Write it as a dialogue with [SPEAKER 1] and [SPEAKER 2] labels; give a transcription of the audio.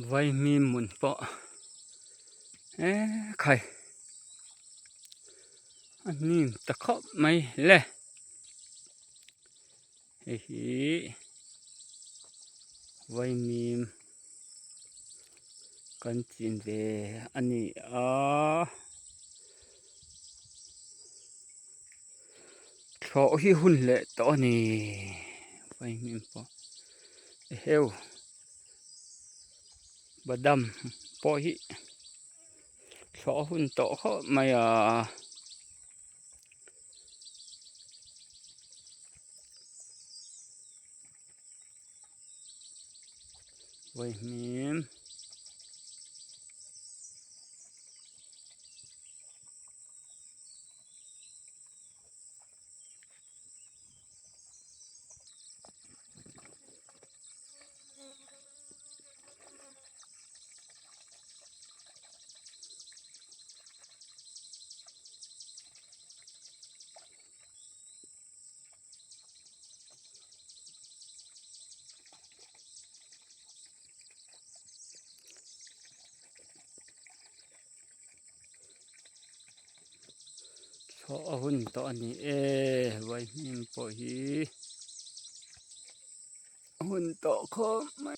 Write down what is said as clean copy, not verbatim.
[SPEAKER 1] ไว้มีหมุนเปาะไข่อันนี้ตะเคาะไม่แลไว้มีกันจินเวอันนี้ขอที่หุ่นแหละตอนนี้ไว้มีเปาะเฮวบดำปอหิขอหุ่นโตเขาไม่ไว้มีขอหุ่นตอนนี้ไว้มีปอหิหุ่นโตเขาไม่